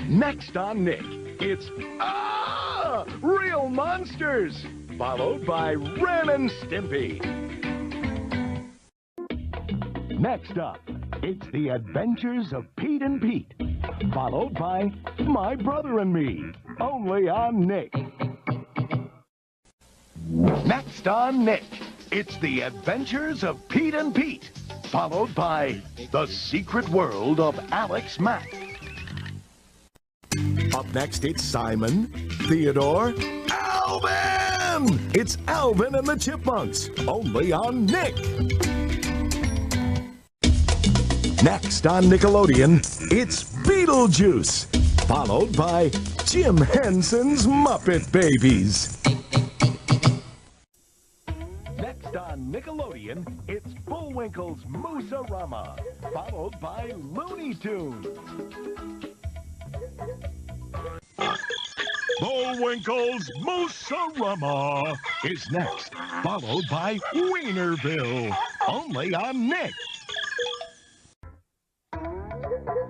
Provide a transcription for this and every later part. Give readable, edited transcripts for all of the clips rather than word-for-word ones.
Next on Nick, it's Real Monsters, followed by Ren and Stimpy. Next up, it's The Adventures of Pete and Pete, followed by My Brother and Me, only on Nick. Next on Nick, it's The Adventures of Pete and Pete, followed by The Secret World of Alex Mack. Up next, it's Simon, Theodore, Alvin! It's Alvin and the Chipmunks, only on Nick. Next on Nickelodeon, it's Beetlejuice, followed by Jim Henson's Muppet Babies. Next on Nickelodeon, it's Bullwinkle's Moose-a-Rama, followed by Looney Tunes. Bullwinkle's Moose-a-Rama is next, followed by Wienerville, only on Nick.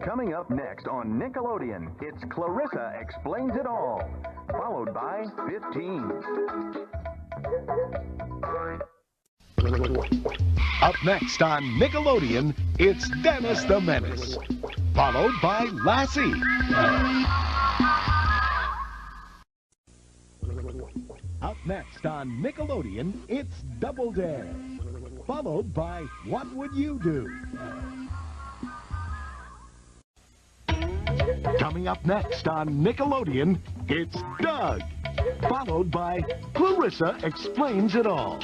Coming up next on Nickelodeon, it's Clarissa Explains It All, followed by 15. Up next on Nickelodeon, it's Dennis the Menace, followed by Lassie. Up next on Nickelodeon, it's Double Dare, followed by What Would You Do? Coming up next on Nickelodeon, it's Doug, followed by Clarissa Explains It All.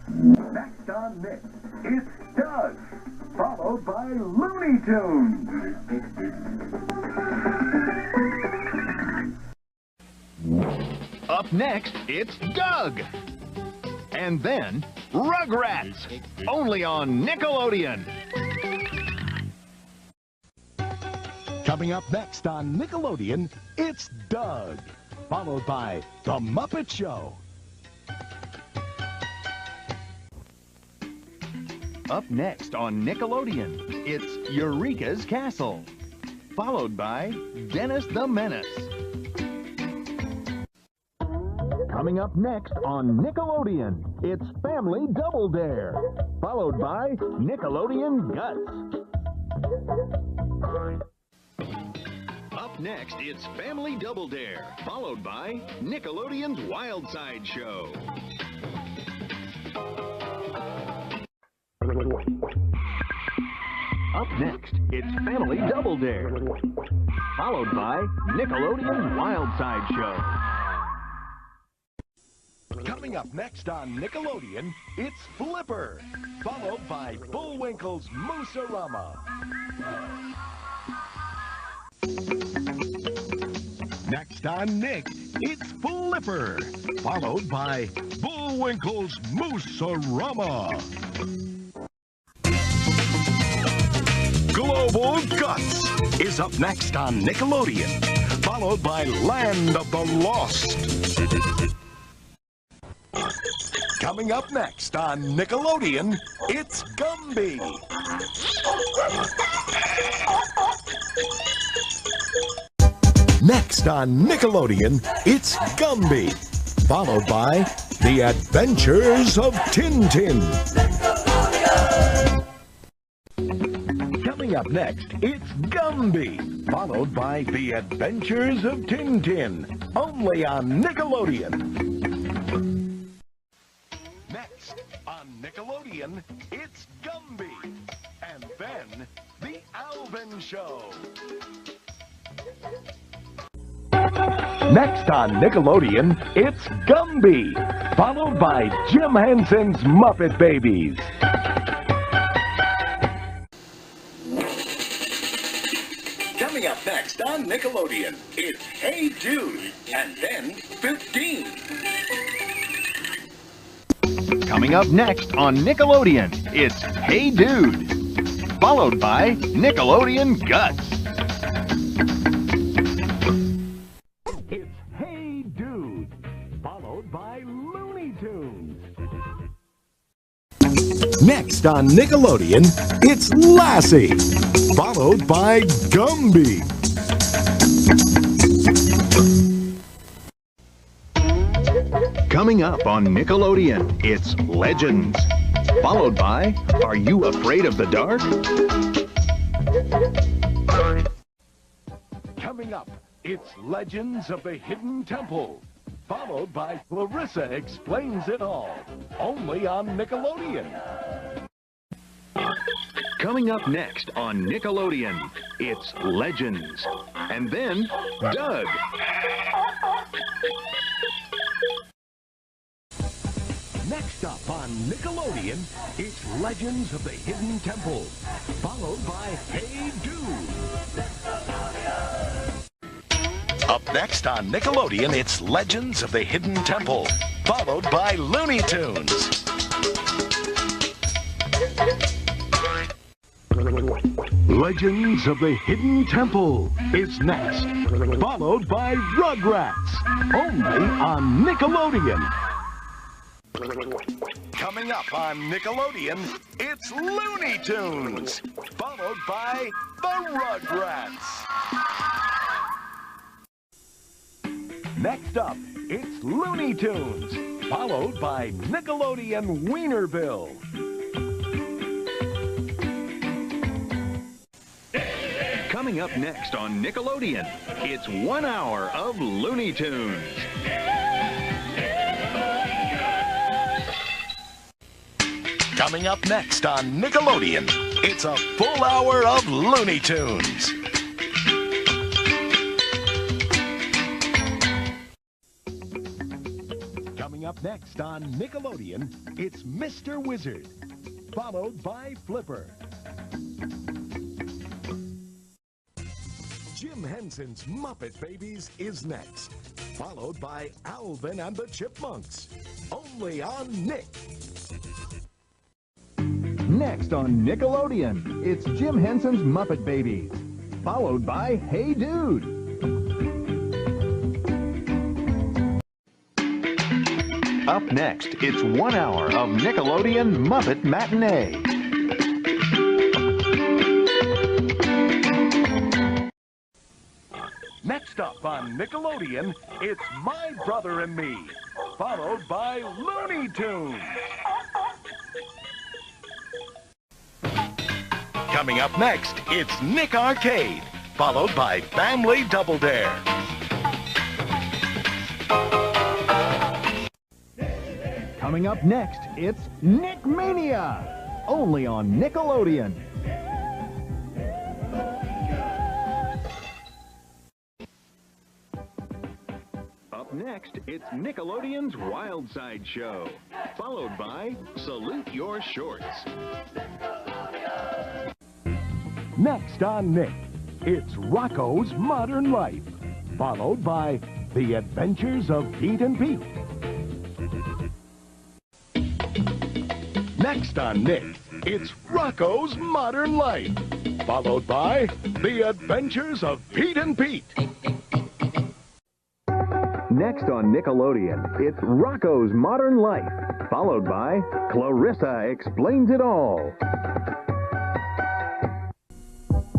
Next on Nick, it's Doug, followed by Looney Tunes. Up next, it's Doug. And then, Rugrats, only on Nickelodeon. Coming up next on Nickelodeon, it's Doug, followed by The Muppet Show. Up next on Nickelodeon, it's Eureka's Castle, followed by Dennis the Menace. Coming up next on Nickelodeon, it's Family Double Dare, followed by Nickelodeon Guts. Up next, it's Family Double Dare, followed by Nickelodeon's Wild Side Show. Up next, it's Family Double Dare, followed by Nickelodeon's Wild Side Show. Coming up next on Nickelodeon, it's Flipper, followed by Bullwinkle's Moose-a-Rama. Next on Nick, it's Flipper, followed by Bullwinkle's Moose-a-Rama. Global Guts is up next on Nickelodeon, followed by Land of the Lost. Coming up next on Nickelodeon, it's Gumby. Next on Nickelodeon, it's Gumby, followed by The Adventures of Tintin. Coming up next, it's Gumby, followed by The Adventures of Tintin, only on Nickelodeon. Next on Nickelodeon, it's Gumby, and then The Alvin Show. Next on Nickelodeon, it's Gumby, followed by Jim Henson's Muppet Babies. Coming up next on Nickelodeon, it's Hey Dude, and then 15. Coming up next on Nickelodeon, it's Hey Dude, followed by Nickelodeon Guts. It's Hey Dude, followed by Looney Tunes. Next Next on Nickelodeon, it's Lassie, followed by Gumby. Coming up on Nickelodeon, it's Legends, followed by Are You Afraid of the Dark? Coming up, it's Legends of the Hidden Temple, followed by Clarissa Explains It All, only on Nickelodeon. Coming up next on Nickelodeon, it's Legends, and then Doug. Next up on Nickelodeon, it's Legends of the Hidden Temple, followed by Hey Dude. Up next on Nickelodeon, it's Legends of the Hidden Temple, followed by Looney Tunes. Legends of the Hidden Temple is next, followed by Rugrats, only on Nickelodeon. Coming up on Nickelodeon, it's Looney Tunes, followed by the Rugrats. Next up, it's Looney Tunes, followed by Nickelodeon Wienerville. Coming up next on Nickelodeon, it's 1 hour of Looney Tunes. Coming up next on Nickelodeon, it's a full hour of Looney Tunes. Coming up next on Nickelodeon, it's Mr. Wizard, followed by Flipper. Jim Henson's Muppet Babies is next, followed by Alvin and the Chipmunks, only on Nick. Next on Nickelodeon, it's Jim Henson's Muppet Babies, followed by Hey Dude. Up next, it's 1 hour of Nickelodeon Muppet Matinee. Next up on Nickelodeon, it's My Brother and Me, followed by Looney Tunes. Coming up next, it's Nick Arcade, followed by Family Double Dare. Coming up next, it's Nick Mania, only on Nickelodeon. Up next, it's Nickelodeon's Wild Side Show, followed by Salute Your Shorts. Next on Nick, it's Rocko's Modern Life, followed by The Adventures of Pete and Pete. Next on Nick, it's Rocko's Modern Life, followed by The Adventures of Pete and Pete. Next on Nickelodeon, it's Rocko's Modern Life, followed by Clarissa Explains It All.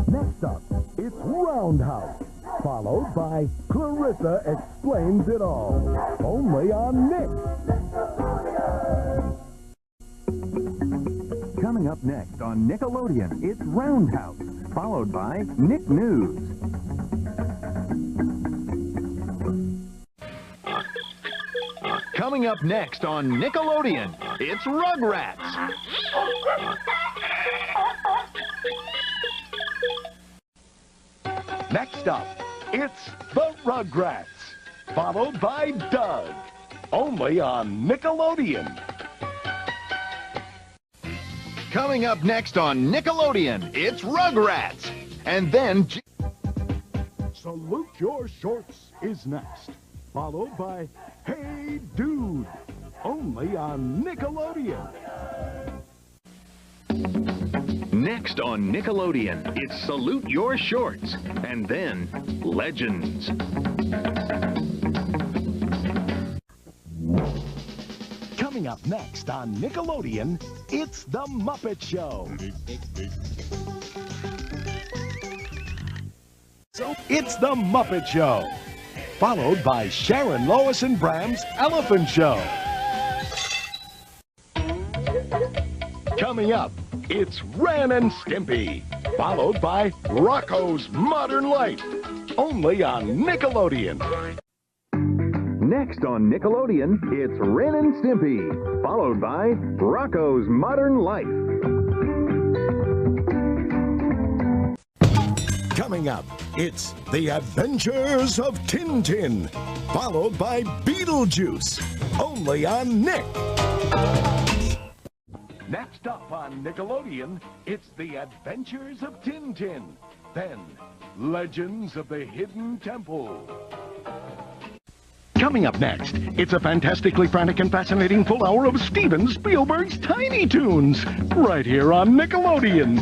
Next up, it's Roundhouse, followed by Clarissa Explains It All, only on Nick. Coming up next on Nickelodeon, it's Roundhouse, followed by Nick News. Coming up next on Nickelodeon, it's Rugrats. Next up, it's the Rugrats, followed by Doug, only on Nickelodeon. Coming up next on Nickelodeon, it's Rugrats. And then... Salute Your Shorts is next, followed by Hey Dude, only on Nickelodeon. Next on Nickelodeon, it's Salute Your Shorts, and then Legends. Coming Coming up next on Nickelodeon, it's The Muppet Show. So it's The Muppet Show, followed by Sharon, Lois, and Bram's Elephant Show. Coming up, it's Ren and Stimpy, followed by Rocko's Modern Life, only on Nickelodeon. Next on Nickelodeon, it's Ren and Stimpy, followed by Rocko's Modern Life. Coming up, it's The Adventures of Tintin, followed by Beetlejuice, only on Nick. Next up on Nickelodeon, it's The Adventures of Tintin, then Legends of the Hidden Temple. Coming up next, it's a fantastically frantic and fascinating full hour of Steven Spielberg's Tiny Toons, right here on Nickelodeon.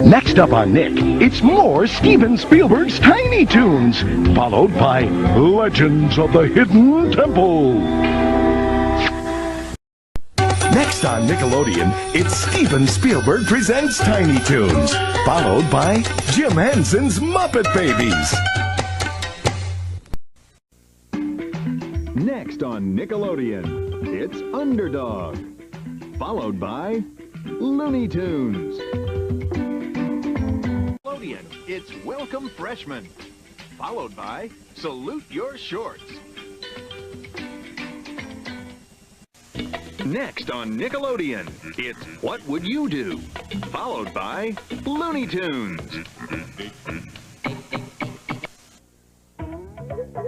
Next up on Nick, it's more Steven Spielberg's Tiny Toons, followed by Legends of the Hidden Temple. Next on Nickelodeon, it's Steven Spielberg Presents Tiny Toons, followed by Jim Henson's Muppet Babies. Next on Nickelodeon, it's Underdog, followed by Looney Tunes. Nickelodeon, it's Welcome Freshmen, followed by Salute Your Shorts. Next on Nickelodeon, it's What Would You Do, followed by Looney Tunes.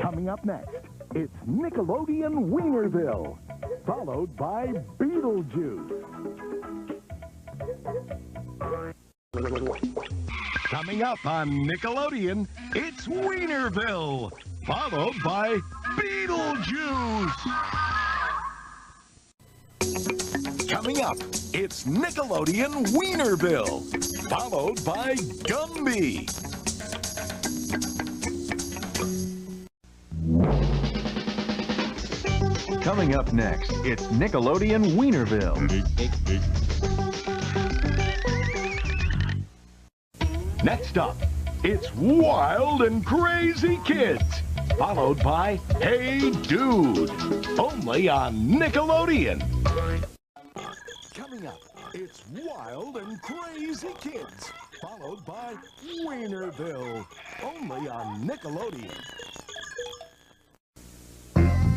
Coming up next, it's Nickelodeon Wienerville, followed by Beetlejuice. Coming up on Nickelodeon, it's Wienerville, followed by Beetlejuice. Coming up, it's Nickelodeon Wienerville, followed by Gumby. Coming up next, it's Nickelodeon Wienerville. Next up, it's Wild and Crazy Kids, followed by Hey Dude, only on Nickelodeon. Coming up, it's Wild and Crazy Kids, followed by Wienerville, only on Nickelodeon.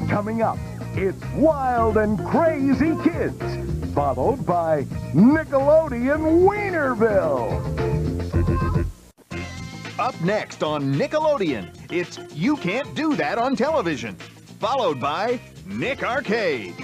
Coming up, it's Wild and Crazy Kids, followed by Nickelodeon Wienerville. Up next on Nickelodeon, it's You Can't Do That on Television, followed by Nick Arcade.